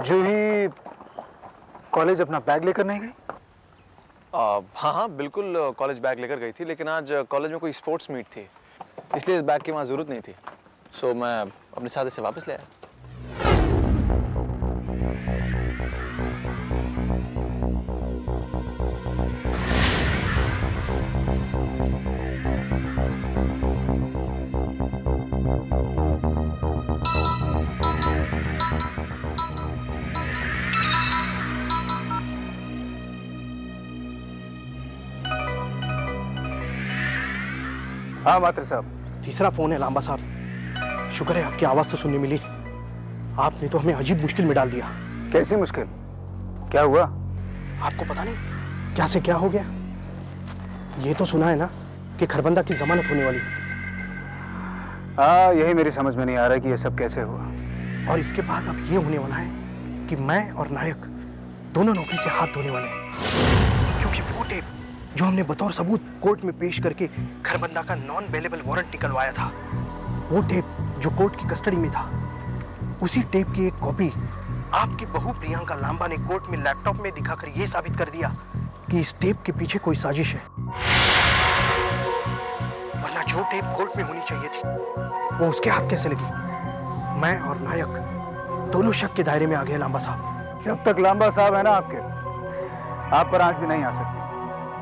जूही college अपना bag लेकर नहीं गई? हाँ हाँ बिल्कुल, कॉलेज बैग लेकर गई थी, लेकिन आज कॉलेज में कोई स्पोर्ट्स मीट थी, इसलिए इस बैग की वहाँ ज़रूरत नहीं थी। सो मैं अपने साथ इसे वापस ले आया। हाँ मात्र साहब। तीसरा फोन है लांबा साहब। शुक्र है आपकी आवाज तो सुनने मिली। आपने तो हमें अजीब मुश्किल में डाल दिया। कैसी मुश्किल? क्या हुआ? आपको पता नहीं क्या से क्या हो गया? ये तो सुना है ना कि खरबंदा की जमानत होने वाली। हाँ, यही मेरी समझ में नहीं आ रहा कि ये सब कैसे हुआ। और इसके बाद अब ये होने वाला है कि मैं और नायक दोनों नौकरी से हाथ धोने वाले हैं, क्योंकि वो टेप जो हमने बतौर सबूत कोर्ट में पेश करके खरबंदा का नॉन बेलेबल वारंट निकलवाया था, वो टेप जो कोर्ट की कस्टडी में था, उसी टेप की एक कॉपी आपकी बहू प्रियंका लांबा ने कोर्ट में लैपटॉप में दिखाकर यह साबित कर दिया कि इस टेप के पीछे कोई साजिश है। वरना जो टेप कोर्ट में होनी चाहिए थी वो उसके हाथ कैसे लगी? मैं और नायक दोनों शक के दायरे में आ गए लांबा साहब। जब तक लांबा साहब है ना आपके, आप पर आंच भी नहीं आ सकती।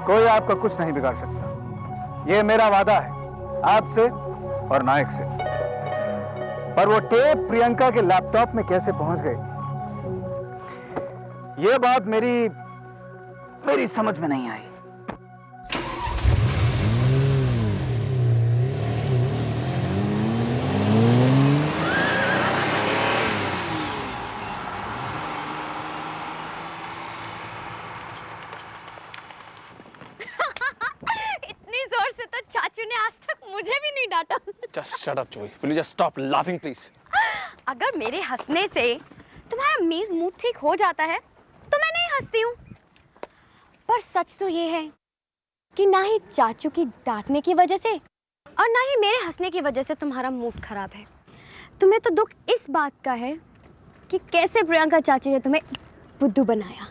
कोई आपका कुछ नहीं बिगाड़ सकता। ये मेरा वादा है आपसे और नायक से। पर वो टेप प्रियंका के लैपटॉप में कैसे पहुंच गई, ये बात मेरी समझ में नहीं आई। इतनी जोर से तो चाचू ने आज तक मुझे भी नहीं डांटा। Just shut up, Joey. Will you just stop laughing, please? अगर मेरे हंसने से तुम्हारा मूड ठीक हो जाता है तो मैं नहीं हंसती हूँ। पर सच तो ये है कि ना ही चाचू की डांटने की वजह से और ना ही मेरे हंसने की वजह से तुम्हारा मूड खराब है। तुम्हें तो दुख इस बात का है कि कैसे प्रियंका चाची ने तुम्हें बुद्धू बनाया।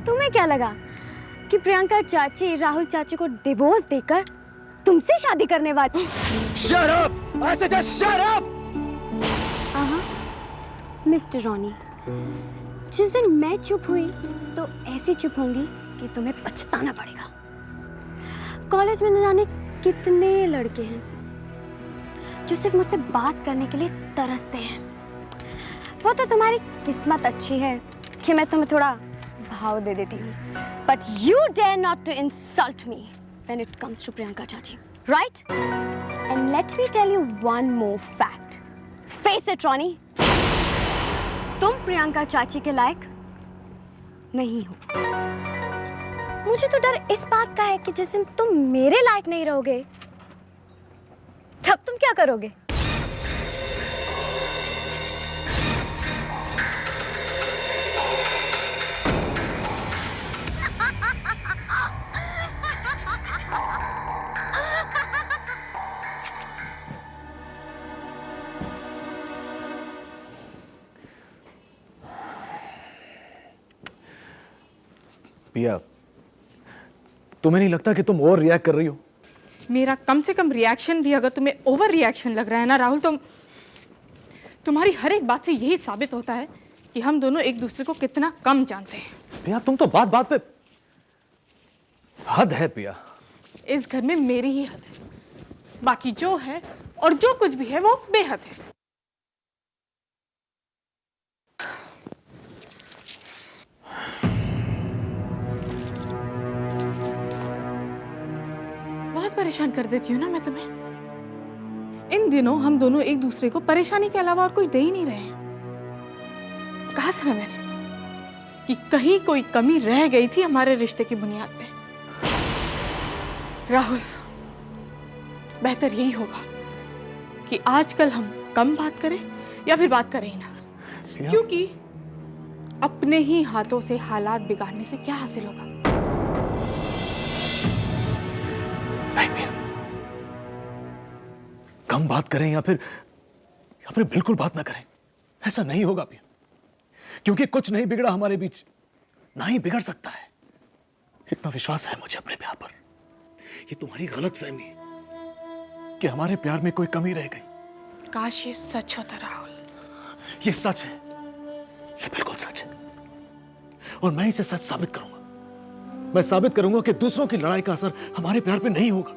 तुम्हें क्या लगा कि प्रियंका चाची राहुल चाचू को डिवोर्स देकर तुमसे शादी करने वाली? Shut up! I said just shut up! Mister Ronnie, जिस दिन मैं चुप हुई तो ऐसी चुप होंगी कि तुम्हें पछताना पड़ेगा। कॉलेज में न जाने कितने लड़के हैं जो सिर्फ मुझसे बात करने के लिए तरसते हैं। वो तो तुम्हारी किस्मत अच्छी है कि मैं तुम्हें थोड़ा भाव दे देती हूँ। But you dare not to insult me when it comes to Priyanka Chachi, right? And let me tell you one more fact. Face it, Ronnie. तुम प्रियंका चाची के लायक नहीं हो। मुझे तो डर इस बात का है कि जिस दिन तुम मेरे लायक नहीं रहोगे तब तुम क्या करोगे? पिया, तुम्हें नहीं लगता कि तुम ओवर रिएक्ट कर रही हो? मेरा कम से कम रिएक्शन भी अगर तुम्हें ओवर रिएक्शन लग रहा है ना राहुल, तो तुम्हारी हर एक बात से यही साबित होता है कि हम दोनों एक दूसरे को कितना कम जानते हैं। पिया, तुम तो बात बात पे हद है पिया। इस घर में मेरी ही हद है, बाकी जो है और जो कुछ भी है वो बेहद है। बहुत परेशान कर देती हूँ ना मैं तुम्हें। इन दिनों हम दोनों एक दूसरे को परेशानी के अलावा और कुछ दे ही नहीं रहे हैं। कहा था ना मैंने कि कहीं कोई कमी रह गई थी हमारे रिश्ते की बुनियाद पे। राहुल, बेहतर यही होगा कि आजकल हम कम बात करें या फिर बात करें ही ना, क्योंकि अपने ही हाथों से हालात बिगाड़ने से क्या हासिल होगा। नहीं पिया, कम बात करें या फिर बिल्कुल बात ना करें, ऐसा नहीं होगा पिया। क्योंकि कुछ नहीं बिगड़ा हमारे बीच, ना ही बिगड़ सकता है। इतना विश्वास है मुझे अपने प्यार पर। ये तुम्हारी गलतफहमी है कि हमारे प्यार में कोई कमी रह गई। काश ये सच होता राहुल। ये सच है, ये बिल्कुल सच है, और मैं इसे सच साबित करूंगा। मैं साबित करूंगा कि दूसरों की लड़ाई का असर हमारे प्यार पे नहीं होगा।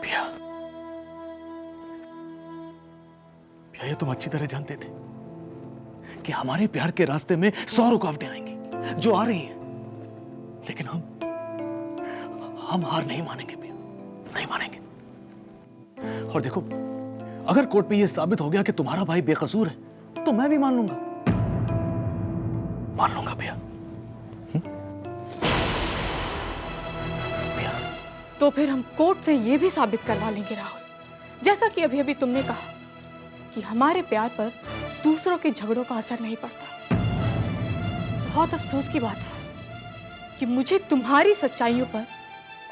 पिया, पिया, ये तुम अच्छी तरह जानते थे कि हमारे प्यार के रास्ते में 100 रुकावटें आएंगी, जो आ रही हैं, लेकिन हम हार नहीं मानेंगे पिया, नहीं मानेंगे। और देखो, अगर कोर्ट में यह साबित हो गया कि तुम्हारा भाई बेकसूर है, तो मैं भी मान लूंगा भैया। तो फिर हम कोर्ट से यह भी साबित करवा लेंगे राहुल, जैसा कि अभी अभी तुमने कहा कि हमारे प्यार पर दूसरों के झगड़ों का असर नहीं पड़ता। बहुत अफसोस की बात है कि मुझे तुम्हारी सच्चाइयों पर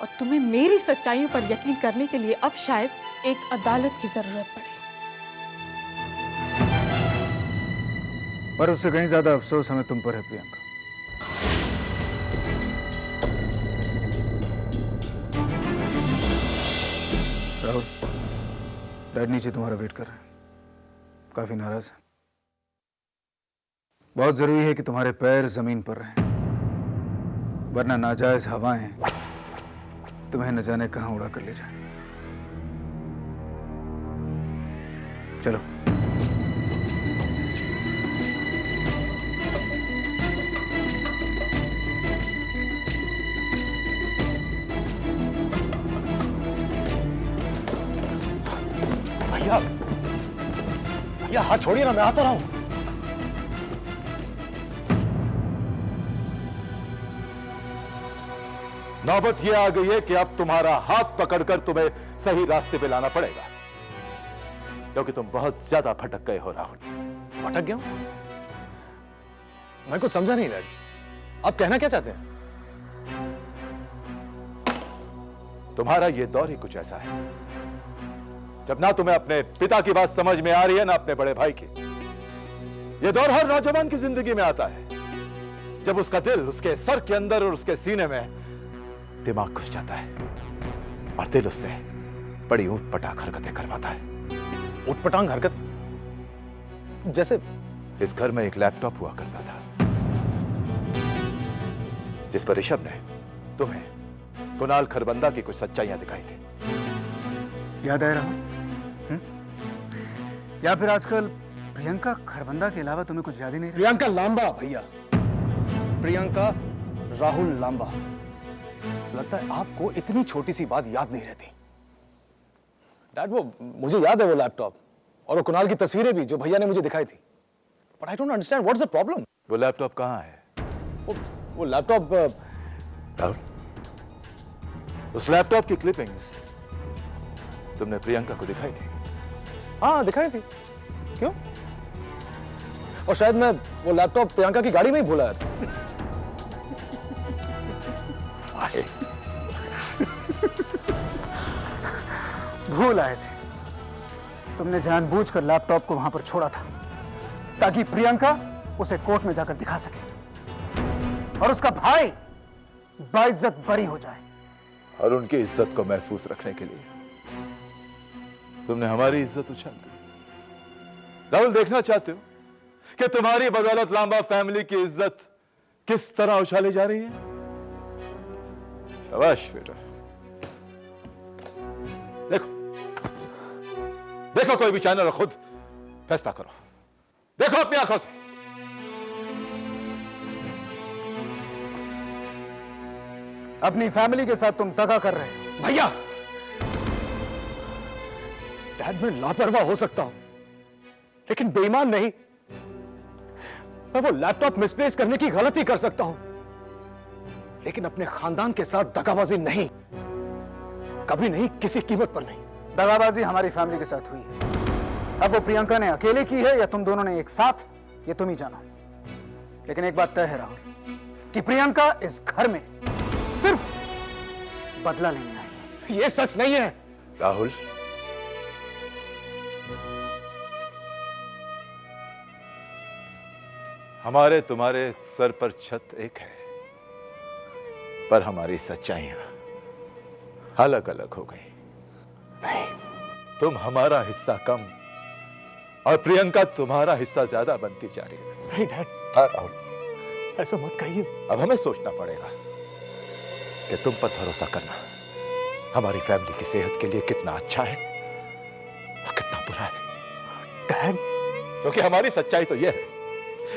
और तुम्हें मेरी सच्चाइयों पर यकीन करने के लिए अब शायद एक अदालत की जरूरत पड़े। पर उससे कहीं ज्यादा अफसोस हमें तुम पर है प्रियंका। राहुल, डैड नीचे तुम्हारा वेट कर रहे हैं, काफी नाराज है। बहुत जरूरी है कि तुम्हारे पैर जमीन पर रहें, वरना नाजायज हवाएं तुम्हें न जाने कहां उड़ा कर ले जाए। चलो। भैया, भैया हाथ छोड़िए ना, मैं आता रहा हूं। नौबत यह आ गई है कि अब तुम्हारा हाथ पकड़कर तुम्हें सही रास्ते पे लाना पड़ेगा, क्योंकि तुम बहुत ज्यादा भटक गए हो राहुल। भटक गया हूं? मैं कुछ समझा नहीं डैड, आप कहना क्या चाहते हैं? तुम्हारा यह दौर ही कुछ ऐसा है जब ना तुम्हें अपने पिता की बात समझ में आ रही है, ना अपने बड़े भाई की। यह दौर हर नौजवान की जिंदगी में आता है जब उसका दिल उसके सर के अंदर और उसके सीने में दिमाग घुस जाता है और दिल उससे बड़ी ऊटपटांग हरकतें करवाता है। उटपटांग हरकत? जैसे? इस घर में एक लैपटॉप हुआ करता था जिस पर ऋषभ ने तुम्हें कुणाल खरबंदा की कुछ सच्चाइयां दिखाई थी। याद है राहुल? या फिर आजकल प्रियंका खरबंदा के अलावा तुम्हें कुछ याद ही नहीं? प्रियंका लांबा भैया, प्रियंका राहुल लांबा। लगता है आपको इतनी छोटी सी बात याद नहीं रहती। डैड, वो मुझे याद है वो लैपटॉप और वो कुणाल की तस्वीरें भी जो भैया ने मुझे दिखाई थी। But I don't understand what is the problem. वो लैपटॉप कहां है? वो लैपटॉप राहुल, उस लैपटॉप की क्लिपिंग्स तुमने प्रियंका को दिखाई थी? हाँ दिखाई थी। क्यों? और शायद मैं वो लैपटॉप प्रियंका की गाड़ी में ही भूला था। भूल आए थे। तुमने जानबूझकर लैपटॉप को वहां पर छोड़ा था ताकि प्रियंका उसे कोर्ट में जाकर दिखा सके और उसका भाई बाइज्जत बरी हो जाए। और उनकी इज्जत को महफूज रखने के लिए तुमने हमारी इज्जत उछाल दी। राहुल, देखना चाहते हो कि तुम्हारी बदौलत लांबा फैमिली की इज्जत किस तरह उछाली जा रही है? शाबाश बेटा। देखो देखो, कोई भी चैनल और खुद फैसला करो। देखो अपनी आंखों से। अपनी फैमिली के साथ तुम दगा कर रहे हो। भैया, डैड, मैं लापरवाह हो सकता हूं लेकिन बेईमान नहीं। मैं वो लैपटॉप मिसप्लेस करने की गलती कर सकता हूं लेकिन अपने खानदान के साथ दगाबाजी नहीं, कभी नहीं, किसी कीमत पर नहीं। दगाबाजी हमारी फैमिली के साथ हुई है। अब वो प्रियंका ने अकेले की है या तुम दोनों ने एक साथ, ये तुम ही जानो। लेकिन एक बात तय है राहुल कि प्रियंका इस घर में सिर्फ बदला लेने आई है। ये सच नहीं है राहुल, हमारे तुम्हारे सर पर छत एक है, पर हमारी सच्चाइयां अलग अलग हो गई। नहीं, तुम हमारा हिस्सा कम और प्रियंका तुम्हारा हिस्सा ज्यादा बनती जा रही है। नहीं डैड, हाँ राहुल, ऐसा मत कहिए। अब हमें सोचना पड़ेगा कि तुम पर भरोसा करना हमारी फैमिली की सेहत के लिए कितना अच्छा है और कितना बुरा है। डैड, क्योंकि हमारी सच्चाई तो यह है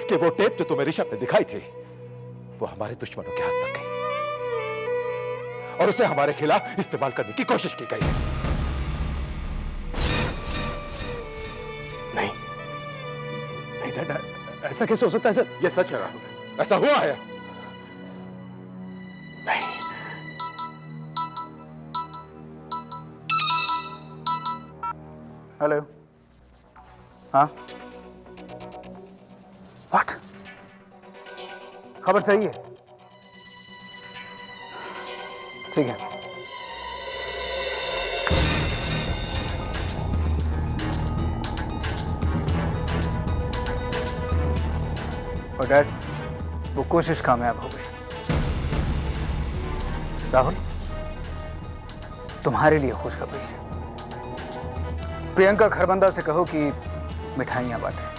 कि वो टेप जो तुम्हें ऋषभ ने दिखाई थी वो हमारे दुश्मनों के हाथ तक गई और उसे हमारे खिलाफ इस्तेमाल करने की कोशिश की गई है। नहीं नहीं डैड, ऐसा कैसे हो सकता है सर? यह सच है राहुल, ऐसा हुआ है। नहीं, हेलो। हाँ, व्हाट? खबर सही है? ठीक है। और डैड, वो कोशिश कामयाब हो गई। राहुल, तुम्हारे लिए खुशखबरी है। प्रियंका खरबंदा से कहो कि मिठाइयां बांटे।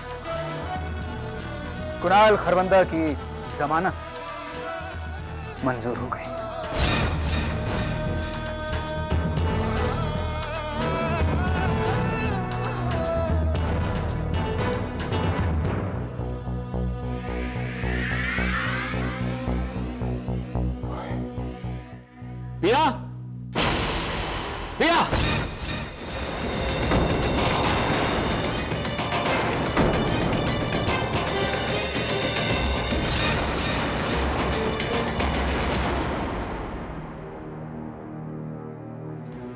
कुणाल खरबंदा की जमानत मंजूर हो गई। पिया, पिया,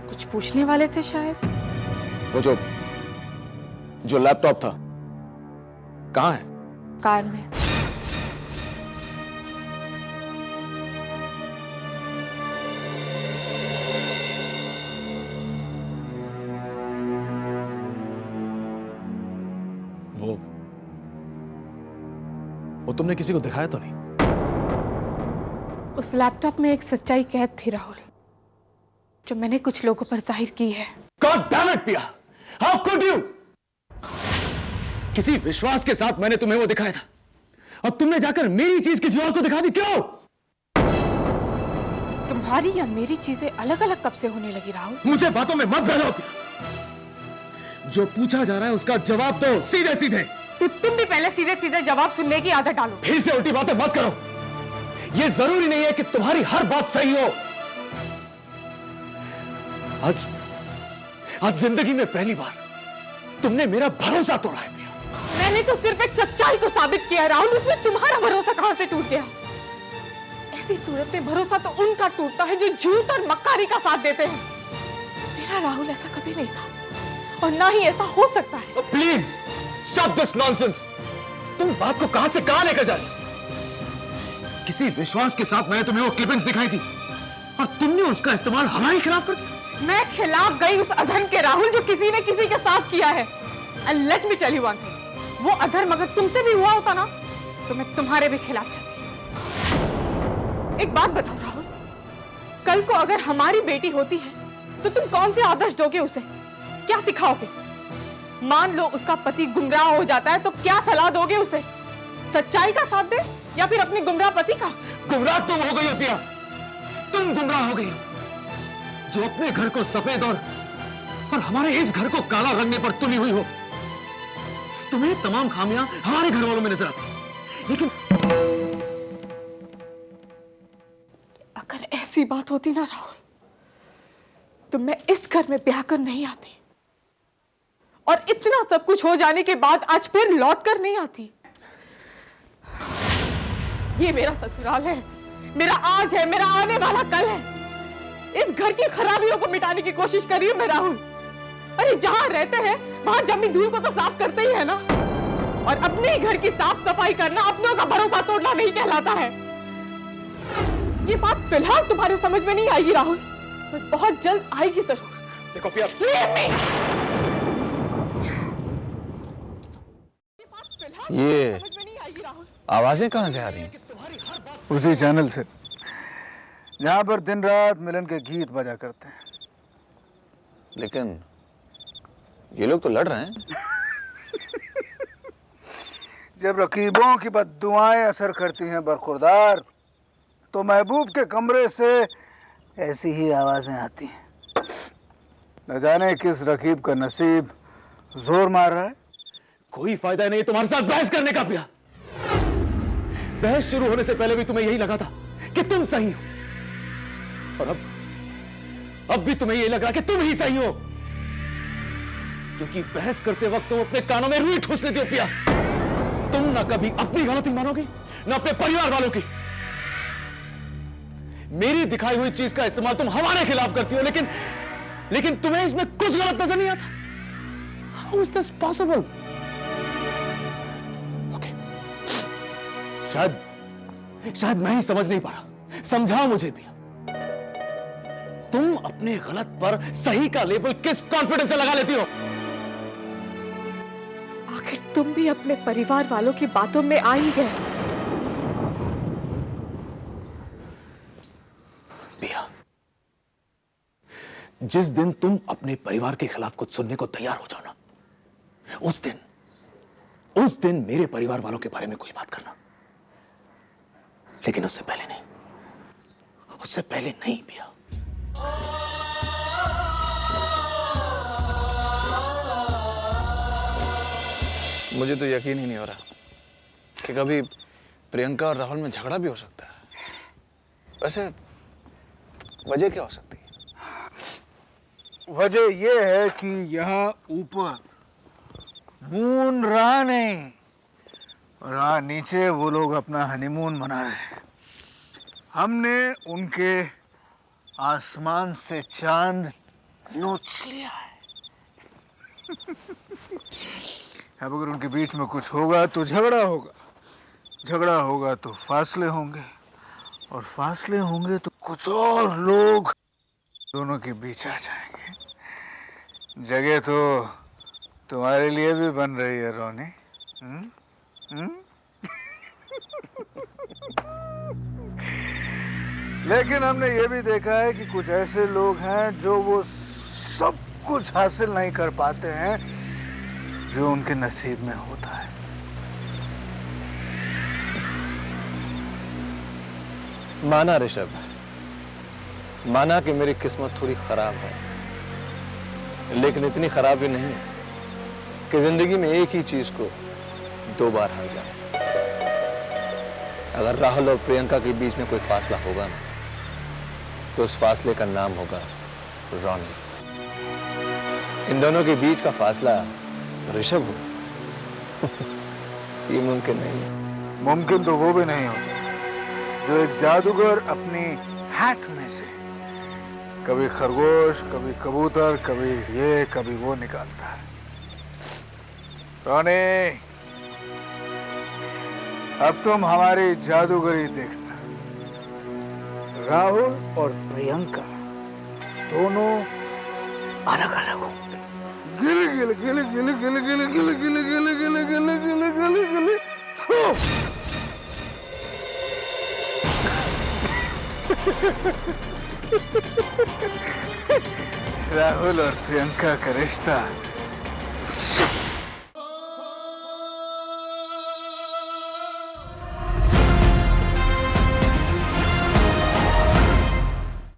कुछ पूछने वाले थे शायद। वो जो लैपटॉप था कहाँ है? कार में। वो तुमने किसी को दिखाया तो नहीं? उस लैपटॉप में एक सच्चाई कैद थी राहुल, जो मैंने कुछ लोगों पर जाहिर की है। God damn it, पिया! How could you? किसी विश्वास के साथ मैंने तुम्हें वो दिखाया था, अब तुमने जाकर मेरी चीज किसी और को दिखा दी। क्यों? तुम्हारी या मेरी चीजें अलग अलग कब से होने लगी राहुल? मुझे बातों में मत बहलाओ पिया। जो पूछा जा रहा है उसका जवाब दो, सीधे सीधे। तो तुम भी पहले सीधे सीधे जवाब सुनने की आदत डालो। फिर से उल्टी बातें मत करो। ये जरूरी नहीं है कि तुम्हारी हर बात सही हो। आज जिंदगी में पहली बार तुमने मेरा भरोसा तोड़ा है पिया। मैंने तो सिर्फ एक सच्चाई को साबित किया राहुल, उसमें तुम्हारा भरोसा कहां से टूट गया? ऐसी सूरत में भरोसा तो उनका टूटता है जो झूठ और मक्कारी का साथ देते हैं। मेरा राहुल ऐसा कभी नहीं था और ना ही ऐसा हो सकता है। Please stop this nonsense. तुम बात को कहां से कहां लेकर जा रही हो? किसी विश्वास के साथ मैंने तुम्हें वो क्लिपिंग्स दिखाई थी और तुमने उसका इस्तेमाल हमारे खिलाफ कर दिया। मैं खिलाफ गई उस अधर्म के राहुल जो किसी ने किसी के साथ किया है। And let me tell you one thing, वो अधर्म अगर तुमसे भी हुआ होता ना तो मैं तुम्हारे भी खिलाफ जाती। एक बात बताओ राहुल, कल को अगर हमारी बेटी होती है तो तुम कौन से आदर्श दोगे उसे? क्या सिखाओगे? मान लो उसका पति गुमराह हो जाता है तो क्या सलाह दोगे उसे? सच्चाई का साथ दे या फिर अपने गुमराह पति का? गुमराह तुम हो गई हो पिया, तुम गुमराह हो गई हो जो अपने घर को सफेद और हमारे इस घर को काला रंगने पर तुली हुई हो। तुम्हें तमाम खामियां हमारे घर वालों में नजर आती, लेकिन अगर ऐसी बात होती ना राहुल तो मैं इस घर में ब्याह कर नहीं आती और इतना सब कुछ हो जाने के बाद आज फिर लौट कर नहीं आती। ये मेरा ससुराल है, मेरा आज है, मेरा आने वाला कल है। इस घर की खराबियों को मिटाने की कोशिश कर रही हूं मैं राहुल। अरे जहां रहते हैं वहां जमी धूल को तो साफ करते ही है ना, और अपने ही घर की साफ सफाई करना अपनों का भरोसा तोड़ना नहीं कहलाता है। ये बात फिलहाल तुम्हारे समझ में नहीं आएगी राहुल, पर बहुत जल्द आएगी जरूर। देखो पिया, ये आवाजें कहां से आ रही हैं? उसी चैनल से जहां पर दिन रात मिलन के गीत बजा करते हैं। लेकिन ये लोग तो लड़ रहे हैं। जब रकीबों की बद्दुआएं असर करती हैं बरखुरदार, तो महबूब के कमरे से ऐसी ही आवाजें आती हैं। न जाने किस रकीब का नसीब जोर मार रहा है। कोई फायदा नहीं तुम्हारे साथ बहस करने का पिया। बहस शुरू होने से पहले भी तुम्हें यही लगा था कि तुम सही हो, और अब भी तुम्हें यही लग रहा कि तुम ही सही हो, क्योंकि बहस करते वक्त तुम अपने कानों में रुई ठूस लेती हो पिया। तुम ना कभी अपनी गलती मानोगे ना अपने परिवार वालों की। मेरी दिखाई हुई चीज का इस्तेमाल तुम हमारे खिलाफ करती हो, लेकिन तुम्हें इसमें कुछ गलत नजर नहीं आता। How is this possible? Okay. शायद मैं ही समझ नहीं पा रहा। समझाओ मुझे भी। तुम अपने गलत पर सही का लेबल किस कॉन्फिडेंस से लगा लेती हो? आखिर तुम भी अपने परिवार वालों की बातों में आ ही गए। पिया, जिस दिन तुम अपने परिवार के खिलाफ कुछ सुनने को तैयार हो जाओ ना, उस दिन मेरे परिवार वालों के बारे में कोई बात करना। लेकिन उससे पहले नहीं पिया। मुझे तो यकीन ही नहीं हो रहा कि कभी प्रियंका और राहुल में झगड़ा भी हो सकता है। वैसे वजह क्या हो सकती है? वजह यह है कि यहाँ ऊपर मून रहा नहीं, और यहाँ नीचे वो लोग अपना हनीमून मना रहे हैं। हमने उनके आसमान से चांद नोच लिया है। अब अगर उनके बीच में कुछ होगा तो झगड़ा होगा, झगड़ा होगा तो फासले होंगे, और फासले होंगे तो कुछ और लोग दोनों के बीच आ जाएंगे। जगह तो तुम्हारे लिए भी बन रही है रोनी। लेकिन हमने ये भी देखा है कि कुछ ऐसे लोग हैं जो वो सब कुछ हासिल नहीं कर पाते हैं जो उनके नसीब में होता है। माना ऋषभ, माना कि मेरी किस्मत थोड़ी खराब है, लेकिन इतनी खराब भी नहीं कि जिंदगी में एक ही चीज को दो बार हार जाए। अगर राहुल और प्रियंका के बीच में कोई फासला होगा ना, तो उस फासले का नाम होगा रोनी। इन दोनों के बीच का फासला ऋषभ हो ये मुमकिन नहीं है। मुमकिन तो वो भी नहीं होता जो एक जादूगर अपनी हैट में से कभी खरगोश, कभी कबूतर, कभी ये कभी वो निकालता है। रोनी, अब तुम हमारी जादूगरी देखना। राहुल और प्रियंका दोनों अलग अलग होंगे। गिले गिले गिले गिले गिले गिले गिले गिले गिले गिले गिले गिले गिले गिले छो। राहुल और प्रियंका का रिश्ता